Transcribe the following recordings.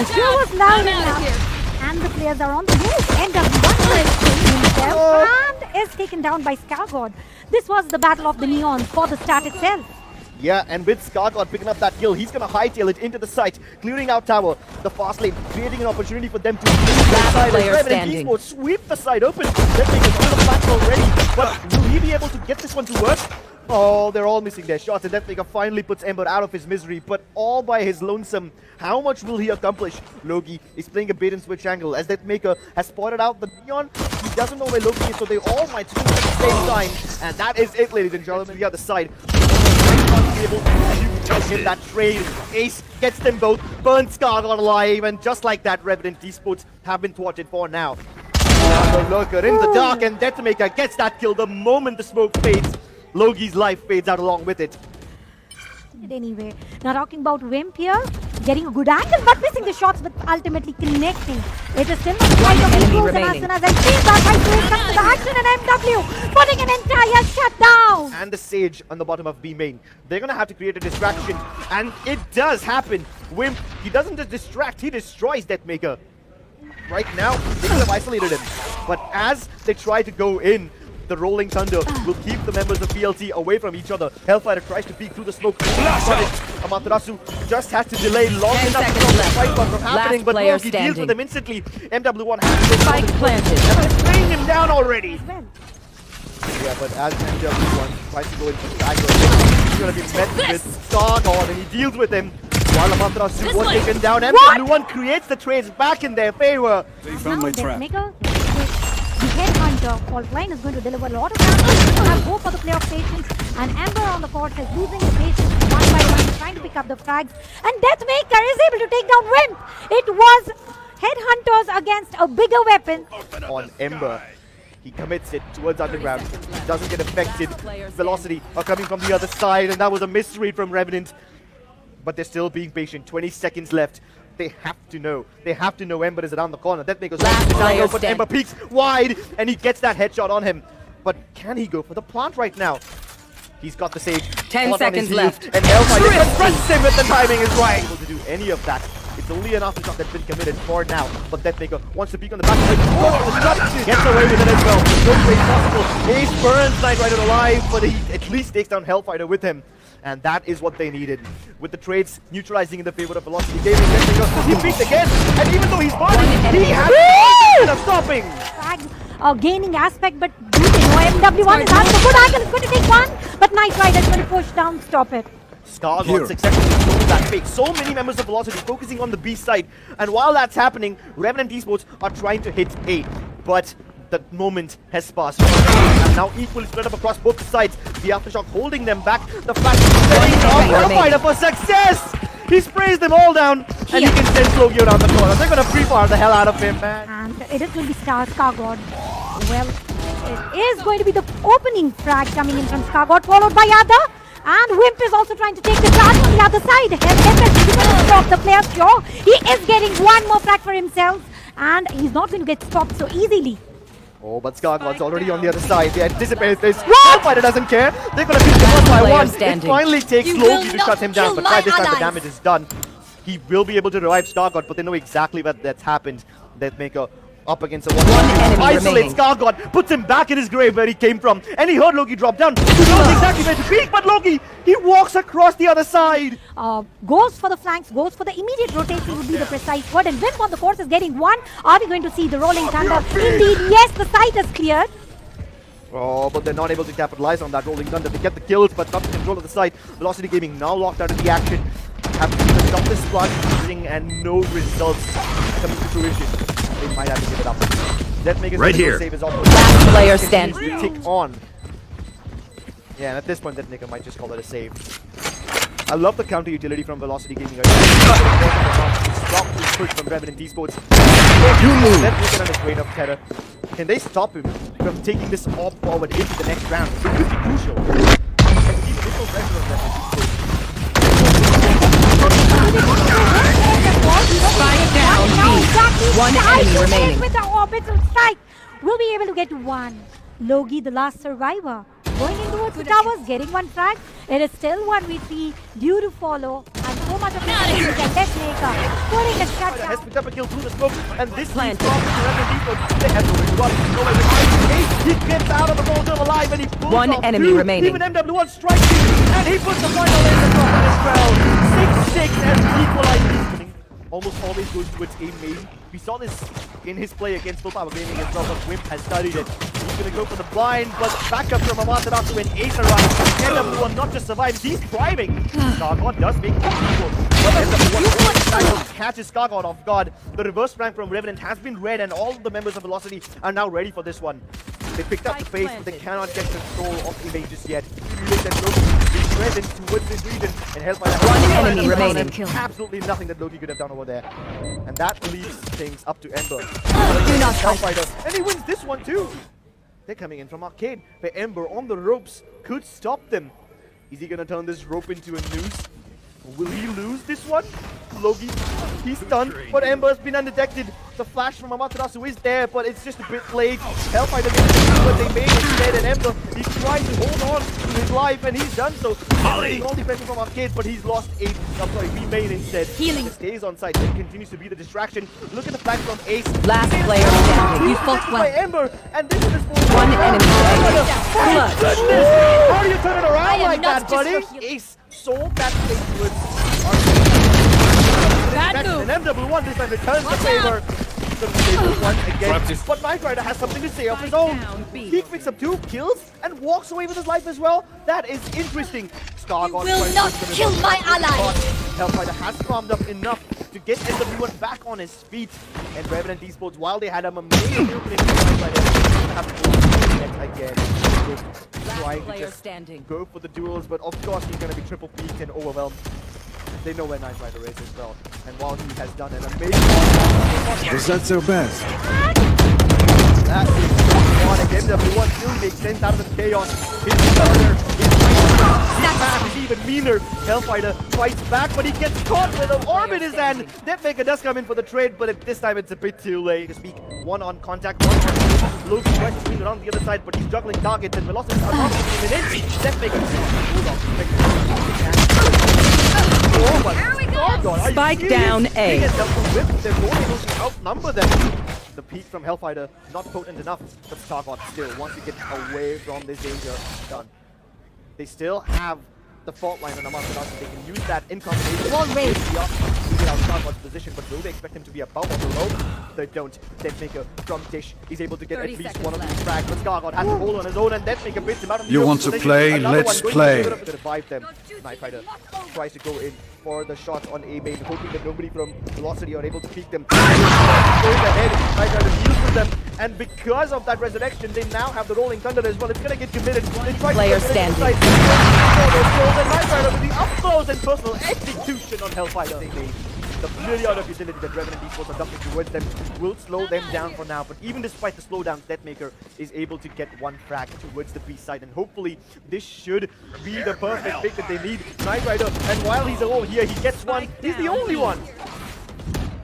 The show was loud enough, and the players are on the move. NW1 is himself and is taken down by Scargod. This was the battle of the neons for the start itself. Yeah, and with Scargod picking up that kill, he's going to hightail it into the site, clearing out tower. The fast lane, creating an opportunity for them to Revenant Esports sweep the side open. They're taking a the platform already, but will he be able to get this one to work? Oh, they're all missing their shots, and DEATHMAKER finally puts Ember out of his misery, but all by his lonesome. How much will he accomplish? Logi is playing a bait and switch angle, as DEATHMAKER has spotted out the neon. He doesn't know where Logi is, so they all might switch at the same time. And that is it, ladies and gentlemen, the other side. Able to in that trade. Ace gets them both, burns Scargod alive, and just like that, Revenant Esports have been thwarted for now. The lurker in the dark, and DEATHMAKER gets that kill the moment the smoke fades. Logi's life fades out along with it. Anyway, now talking about Whimp here, getting a good angle but missing the shots, but ultimately connecting. It is still not quite of equals, and as soon as I see that, I do come to the action, and MW putting an entire shutdown. And the Sage on the bottom of B main. They're gonna have to create a distraction, and it does happen. Whimp, he doesn't just distract, he destroys DEATHMAKER. Right now, they could have isolated him, but as they try to go in, the Rolling Thunder will keep the members of PLT away from each other. hellff tries to peek through the smoke. Amaterasu just has to delay long enough to stop the fight from happening, but Logi deals with him instantly. MW1 has to spike planted. And they're spraying him down already. Yeah, but as MW1 tries to go into the aggro, he's going to be met with Scargod, and he deals with him. While Amaterasu was taken down, MW1 creates the trades back in their favor. They found my trap. The headhunter fault line is going to deliver a lot of damage. He's going to have hope for the playoff patience, and Ember on the court is losing the patience one by one, trying to pick up the frags, and DEATHMAKER is able to take down Whimp. It was headhunters against a bigger weapon. On Ember, he commits it towards underground, doesn't get affected. Velocity are coming from the other side, and that was a misread from Revenant, but they're still being patient. 20 seconds left. They have to know. They have to know Ember is around the corner. DEATHMAKER's angle, but Ember peeks wide, and he gets that headshot on him. But can he go for the plant right now? He's got the Sage. 10 seconds left. And helff confronts him if the timing is right. Able to do any of that. It's only an aftershot that's been committed for now. But DEATHMAKER wants to peek on the back. Gets away with it as well. No way possible. Ace burns KnightRider alive, but he at least takes down helff with him. And that is what they needed. With the trades neutralizing in the favor of Velocity Gaming, he beats again, and even though he's body, he has of stopping. Frags gaining aspect, but do they know MW1 is out of a good angle, it's going to take one, but KnightRider is going to push down, stop it. Scargod successfully throws that fake. So many members of Velocity focusing on the B side, and while that's happening, Revenant Esports are trying to hit A, but the moment has passed. And now equally spread up across both sides. The aftershock holding them back. The flash is fighter for success! He sprays them all down, and he can send Logi around the corner. They're gonna pre-fire the hell out of him, man. And it is going to be Scargod. Well, it is going to be the opening frag coming in from Scargod, followed by Ada. And Whimp is also trying to take the charge on the other side. helff is going to stop the player, sure. He is getting one more frag for himself, and he's not going to get stopped so easily. Oh, but Scargod's already on the other side. They anticipate this. hellff doesn't care. They're going to beat him one by one. It finally takes Logi to shut him down, but by this time the damage is done. He will be able to revive Scargod, but they know exactly what that's happened. DEATHMAKER up against a one enemy isolates Scargod, puts him back in his grave where he came from, and he heard Logi drop down. He knows exactly where to peek, but Logi, he walks across the other side. Goes for the flanks, goes for the immediate rotation would be the precise word, and Whimp on the course is getting one. Are we going to see the Rolling Thunder? Indeed, yes, the site is cleared. Oh, but they're not able to capitalize on that Rolling Thunder. They get the kills, but not the control of the site. Velocity Gaming now locked out of the action. Have to stop this squad and no results coming to fruition. They might have to give it up. DEATHMAKER's right here. Save is also last player standing. Tick on. Yeah, and at this point, DEATHMAKER might just call it a save. I love the counter utility from Velocity Gaming. Stop this push from Revenant Esports. DEATHMAKER on his reign of terror. Can they stop him from taking this orb forward into the next round? It could be crucial. And keep additional pressure on Revenant Esports. Spike down, one enemy remaining. With the orbital strike, we'll be able to get one. Logi, the last survivor, going in towards the towers, getting one frag. It is still 1v3, due to follow, and so much of it is DEATHMAKER putting a Nightrider has picked up a kill through the smoke, and this Planted. leads off to Revenant Esports. They have no way to run. No way to hide. He gets out of the ball still alive, and he pulls One off enemy two. remaining. Even MW1 strikes him, and he puts the final in the top as well. 6-6 and equalizes. Almost always goes towards a main. We saw this in his play against Full Power Gaming as well, but Whimp has studied it. He's gonna go for the blind, but backup from Amaterasu and Ace around. MW1 not just survives, he's thriving. Scargod does make it equal. But MW1 catches Scargod off guard. The reverse rank from Revenant has been read, and all the members of Velocity are now ready for this one. They picked up the pace, but they cannot get control of the image just yet. He's present towards this region, and Hellfire One enemy remaining. Absolutely nothing that Loki could have done over there. And that leaves things up to Ember. Do not Hellfire, and he wins this one too. They're coming in from Arcade, where Ember on the ropes could stop them. Is he gonna turn this rope into a noose? Will he lose this one? Logi, he's stunned, but Ember's been undetected. The flash from Amaterasu is there, but it's just a bit late. Hellfire didn't do what they made instead, and Ember, he's trying to hold on to his life, and he's done so. He's all defending from Arcade, but he's lost remain instead. Healing. He stays on site, and continues to be the distraction. Look at the flash from Ace. Last player standing. You fought well. By Ember, and this is his One enemy remaining. Oh, goodness! How do you turn it around like that, not buddy? just for Ace sold that thing towards Bad move. and MW1 this time returns the favor. Once again, but KnightRider has something to say of his own. He picks up 2 kills and walks away with his life as well. That is interesting. Scargod will not kill my ally. Hellfighter has calmed up enough to get MW1 back on his feet. And Revenant Esports, while they had an amazing opening, KnightRider have to go yet again. Trying to just standing. go for the duels, but of course he's going to be triple peaked and overwhelmed. They know where KnightRider is as well. And while he has done an amazing Was that so bad? that is one again. MW1 still makes sense out of the chaos. His starter, his path is even meaner. Hellfighter fights back, but he gets caught with an orb in his hand. DEATHMAKER does come in for the trade, but at this time it's a bit too late to speak. One on contact, one on Loki tries to swing around the other side, but he's juggling targets and velocities are not coming in. DEATHMAKER Spike down A. They're more able to outnumber them. The peak from Hellfighter, not potent enough, but Scargod still, once you get away from this danger, done. They still have the fault line on Amaterasu. They can use that in combination. Wall race. To get out Scargod's position, but will they expect him to be above or below? They don't. DEATHMAKER from Dish is able to get at least one of these frags, but Scargod has to hold on his own, and DEATHMAKER beats him out of the You open want to position. play? Another Let's one play. going to revive them. KnightRider tries to go in for the shots on A main, hoping that nobody from Velocity are able to peek them. Going ahead, KnightRider deals with them, and because of that resurrection, they now have the Rolling Thunder as well. It's going to get committed. They try Player to standing. and KnightRider with the up close and personal execution on Hellfighter. They made the really out of utility that Revenant Esports are dumping towards them will slow them down for now. But even despite the slowdowns, DEATHMAKER is able to get one frag towards the B side, and hopefully this should be the perfect pick that they need. KnightRider, and while he's alone here, he gets one. He's the only one.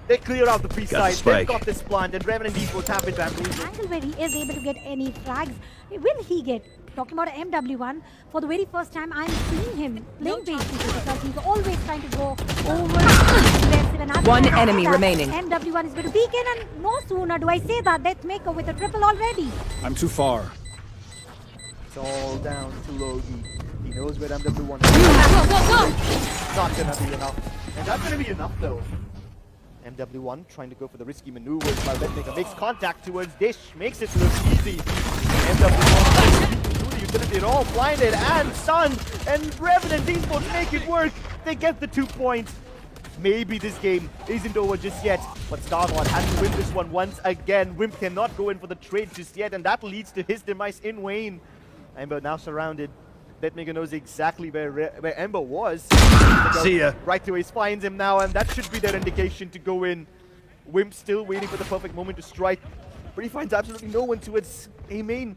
They clear out the B side. They've got this plant, and Revenant Esports have been bamboozled. Angle where he is able to get any frags. Will he get? Talking about MW1, for the very first time I'm seeing him playing base because he's always trying to go over aggressive, and One enemy remaining. MW1 is going to peek in, and no sooner do I say that, DEATHMAKER with a triple already. I'm too far. It's all down to Logi. He knows where MW1 is. Not gonna be enough. And that's gonna be enough though. MW1 trying to go for the risky maneuvers while DEATHMAKER makes contact towards Dish, makes it look easy. MW1 through the utility, they're all blinded and stunned, and Revenant Esports make it work. They get the 2 points. Maybe this game isn't over just yet, but Scargod has to win this one once again. Whimp cannot go in for the trade just yet, and that leads to his demise in Wayne. Ember now surrounded. DEATHMAKER knows exactly where Ember was. See ya. Right to his finds him now, and that should be their indication to go in. Whimp still waiting for the perfect moment to strike, but he finds absolutely no one towards A main.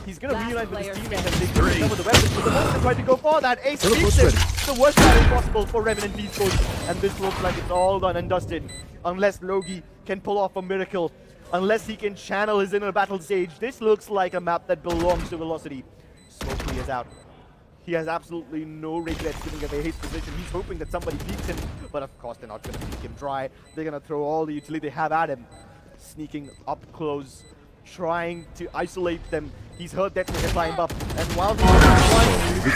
He's gonna reunite with his teammates and they can cover the weapons, but the moment trying to go for that, Ace beats him. It's the worst time possible for Revenant Esports, and this looks like it's all done and dusted. Unless Logi can pull off a miracle, unless he can channel his inner battle sage, this looks like a map that belongs to Velocity. Smokely is out. He has absolutely no regrets giving away his position. He's hoping that somebody peeks him, but of course they're not going to peek him dry. They're going to throw all the utility they have at him. Sneaking up close, trying to isolate them. He's heard DEATHMAKER climb up, and while he's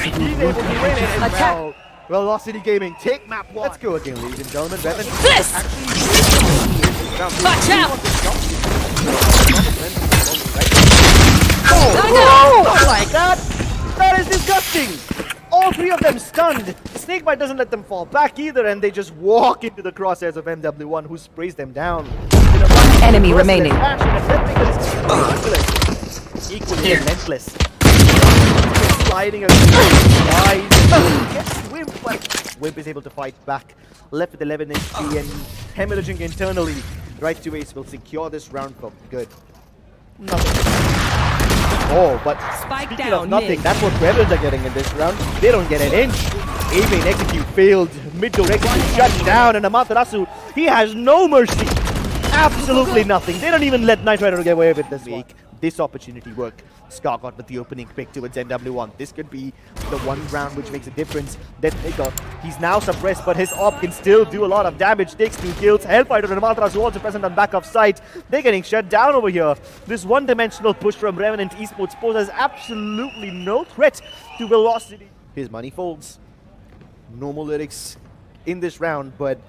able to win it as well. Velocity Gaming take map 1. Let's go again, ladies and gentlemen. Revenant This! Watch out! Oh, not like that! That is disgusting! All 3 of them stunned. Snakebite doesn't let them fall back either, and they just walk into the crosshairs of MW1, who sprays them down. Enemy remaining. Equally relentless. Sliding gets Whimp, but Whimp is able to fight back. Left with 11 HP and hemorrhaging internally. Right to Ace will secure this round for good. Nothing. Oh, but Spike speaking down of nothing, mid. that's what Rebels are getting in this round. They don't get an inch. Aim and execute failed. Mid-door execute shut down, and Amaterasu, he has no mercy. Absolutely nothing. They don't even let KnightRider get away with this week. This opportunity worked. Scargod with the opening pick towards MW1. This could be the one round which makes a difference. DEATHMAKER, he's now suppressed, but his op can still do a lot of damage. Takes 2 kills. helff and Amaterasu also present on back of site. They're getting shut down over here. This one-dimensional push from Revenant Esports poses absolutely no threat to velocity. His money folds. Normal lyrics in this round, but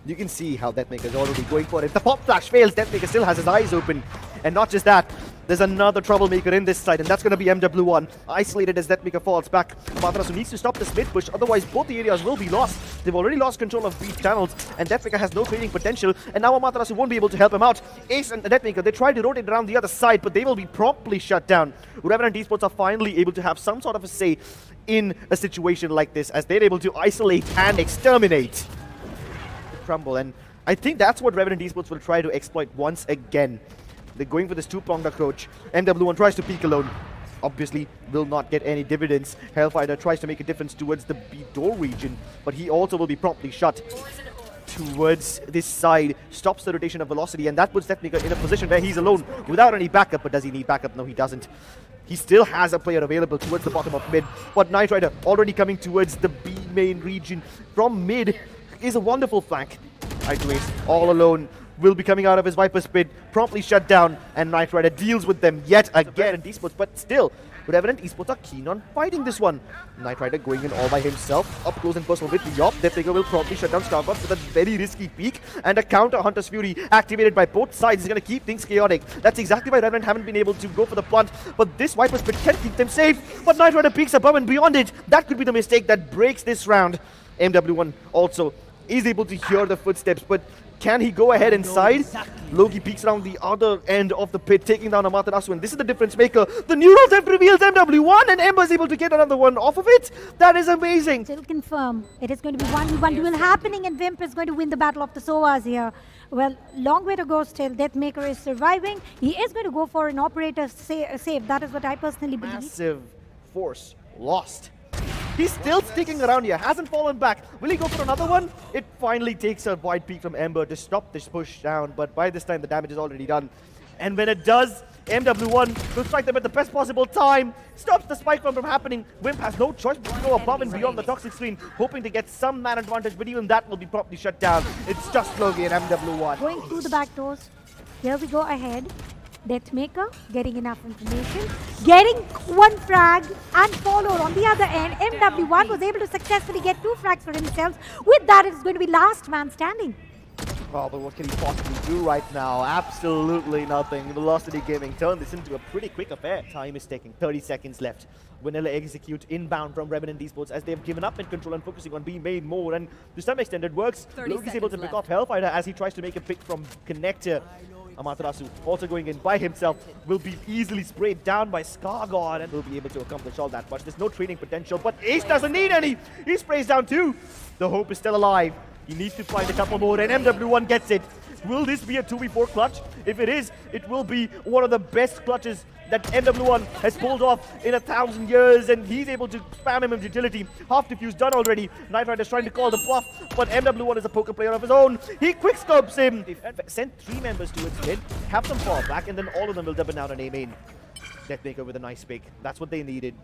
you can see how DEATHMAKER is already going for it. The pop flash fails. DEATHMAKER still has his eyes open. And not just that, there's another troublemaker in this side, and that's going to be MW1. Isolated as DEATHMAKER falls back. Amaterasu needs to stop this mid push, otherwise both the areas will be lost. They've already lost control of these channels, and DEATHMAKER has no trading potential, and now Amaterasu won't be able to help him out. Ace and DEATHMAKER, they try to rotate around the other side, but they will be promptly shut down. Revenant Esports are finally able to have some sort of a say in a situation like this, as they're able to isolate and exterminate. Crumble, and I think that's what Revenant Esports will try to exploit once again. They're going for this two-pronged approach. MW1 tries to peek alone. Obviously, will not get any dividends. helff tries to make a difference towards the B-door region, but he also will be promptly shut towards this side. Stops the rotation of velocity, and that puts DEATHMAKER in a position where he's alone without any backup. But does he need backup? No, he doesn't. He still has a player available towards the bottom of mid, but KnightRider already coming towards the B main region from mid is a wonderful flank. Ace all alone will be coming out of his Viper's pit, promptly shut down, and KnightRider deals with them yet again in Esports, but still, Revenant Esports are keen on fighting this one. KnightRider going in all by himself, up close and personal with the op. DEATHMAKER will promptly shut down Scargod with a very risky peek, and a counter Hunter's Fury activated by both sides is going to keep things chaotic. That's exactly why Revenant haven't been able to go for the plant, but this Viper's pit can keep them safe, but KnightRider peeks above and beyond it. That could be the mistake that breaks this round. MW1 also is able to hear the footsteps, but can he go ahead inside? Logi peeks around the other end of the pit, taking down Amaterasu, and this is the difference maker. The neurals have revealed MW1, and Ember is able to get another one off of it. That is amazing. Still confirm. It is going to be 1v1 duel happening, and Whimp is going to win the battle of the Sovas here. Well, long way to go still. DEATHMAKER is surviving. He is going to go for an operator save. That is what I personally believe. Massive force lost. He's still sticking around here, hasn't fallen back. Will he go for another one? It finally takes a wide peek from Ember to stop this push down, but by this time the damage is already done. And when it does, MW1 will strike them at the best possible time, stops the spike from happening. Whimp has no choice but to go above and beyond the toxic screen, hoping to get some man advantage, but even that will be promptly shut down. It's just Logi and MW1. Going through the back doors. Here we go ahead. DEATHMAKER getting enough information, getting one frag and followed on the other end. MW1 was able to successfully get 2 frags for himself. With that, it's going to be last man standing. Oh, but what can he possibly do right now? Absolutely nothing. Velocity Gaming turned this into a pretty quick affair. Time is ticking. 30 seconds left. Vanilla execute inbound from Revenant Esports as they've given up in control and focusing on being made more. And to some extent it works. Loki's able to pick off helff as he tries to make a pick from Connector. Amaterasu also going in by himself will be easily sprayed down by Scargod and will be able to accomplish all that much. There's no trading potential, but Ace doesn't need any. He sprays down too. The hope is still alive. He needs to find a couple more, and MW1 gets it. Will this be a 2v4 clutch? If it is, it will be one of the best clutches that MW1 has pulled off in 1,000 years, and he's able to spam him with utility. Half defuse done already. KnightRider is trying to call the bluff, but MW1 is a poker player of his own. He quickscopes him. Sent 3 members towards mid, have them fall back, and then all of them will double down on A main. DEATHMAKER with a nice pick. That's what they needed.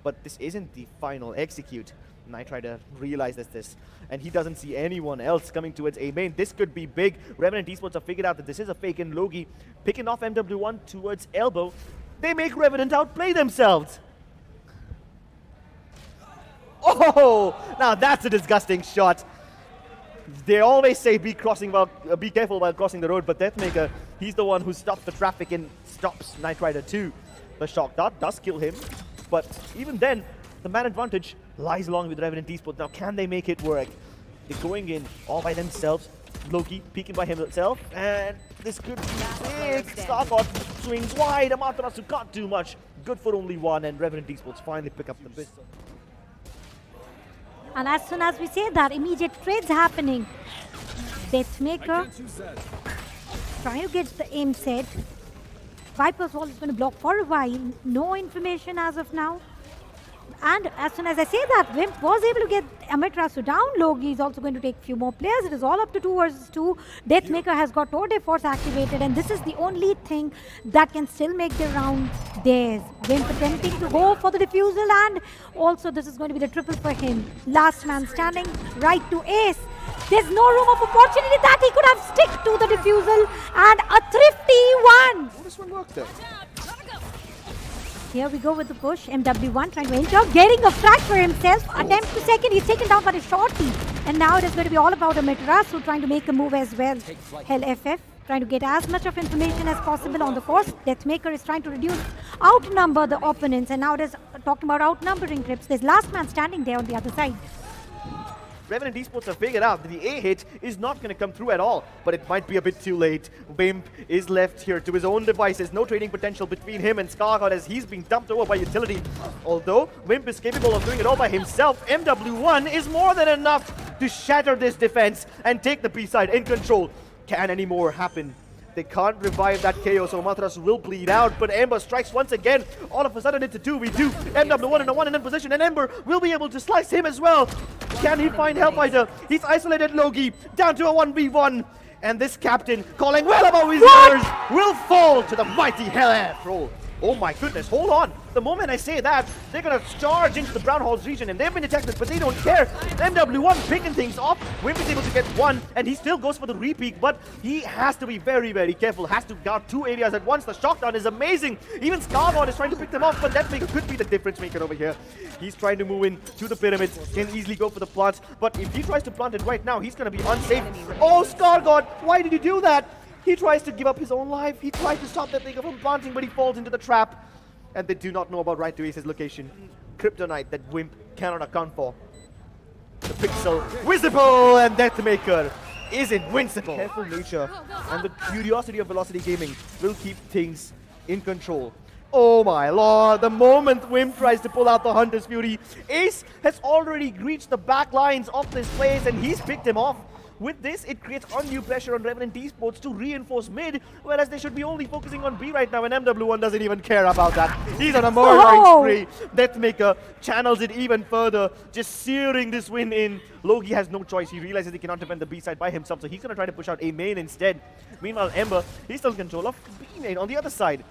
But this isn't the final execute. KnightRider realizes this, and he doesn't see anyone else coming towards A main. This could be big. Revenant Esports have figured out that this is a fake, and Logi picking off MW1 towards elbow. They make Revenant outplay themselves. Oh, now that's a disgusting shot. They always say be careful while crossing the road, but DEATHMAKER, he's the one who stops the traffic and stops KnightRider too. The shock dart does kill him, but even then, the man advantage lies along with Revenant Esports. Now, can they make it work? They're going in all by themselves. Loki peeking by himself, and this could be big. Scargod swings wide. Amaterasu can't do much. Good for only one, and Revenant Esports finally pick up the bit. And as soon as we say that, immediate trades happening. DEATHMAKER trying to get the aim set. Viper's wall is going to block for a while. No information as of now. And as soon as I say that, Whimp was able to get Amaterasu down. Logi is also going to take a few more players. It is all up to 2 versus 2. DEATHMAKER has got Tour de Force activated, and this is the only thing that can still make the round theirs. Whimp attempting to go for the defusal, and also this is going to be the triple for him. Last man standing, right to ace. There's no room of opportunity that he could have stick to the defusal, and a thrifty one. Oh, this one worked though. Here we go with the push. MW1 trying to enter, getting a frag for himself. Attempt to second, he's taken down by a shorty. And now it is going to be all about Amaterasu trying to make a move as well. helff trying to get as much of information as possible on the course. DEATHMAKER is trying to outnumber the opponents. And now it is talking about outnumbering trips. There's last man standing there on the other side. Revenant Esports have figured out that the A hit is not going to come through at all, but it might be a bit too late. Whimp is left here to his own devices. No trading potential between him and Scargod as he's being dumped over by utility. Although Whimp is capable of doing it all by himself, MW1 is more than enough to shatter this defense and take the B side in control. Can any more happen? They can't revive that KO, so Amaterasu will bleed out, but Ember strikes once again. All of a sudden it's a 2v2. MW1 in a 1-and-1 position, and Ember will be able to slice him as well. Can he find helff? He's isolated Logi down to a 1v1. And this captain, calling well above his ears, will fall to the mighty helff roll. Oh my goodness, hold on. The moment I say that, they're going to charge into the Brown Halls region, and they've been detected, but they don't care. MW1 picking things off. Whimp is able to get one, and he still goes for the repeat, but he has to be very, very careful. Has to guard 2 areas at once. The shockdown is amazing. Even Scargod is trying to pick them off, but DEATHMAKER could be the difference maker over here. He's trying to move in to the pyramids, can easily go for the plants, but if he tries to plant it right now, he's going to be unsafe. Oh, Scargod, why did you do that? He tries to give up his own life. He tried to stop DEATHMAKER from planting, but he falls into the trap. And they do not know about right to ace's location. Kryptonite that Whimp cannot account for. The pixel visible, and DEATHMAKER is invincible. Careful nature and the curiosity of Velocity Gaming will keep things in control. Oh my lord, the moment Whimp tries to pull out the Hunter's Fury, Ace has already reached the back lines of this place and he's picked him off. With this, it creates undue pressure on Revenant Esports to reinforce mid, whereas they should be only focusing on B right now, and MW1 doesn't even care about that. He's on a murdering spree. DEATHMAKER channels it even further, just searing this win in. Logi has no choice. He realizes he cannot defend the B side by himself, so he's going to try to push out A main instead. Meanwhile, Ember, he's still in control of B main on the other side.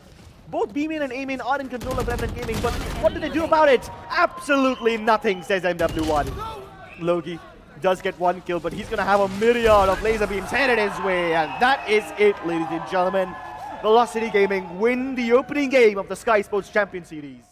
Both B main and A main are in control of Revenant Gaming, but what do they do about it? Absolutely nothing, says MW1. Logi does get 1 kill, but he's going to have a myriad of laser beams headed his way, and that is it, ladies and gentlemen. Velocity Gaming win the opening game of the Skyesports Champion Series.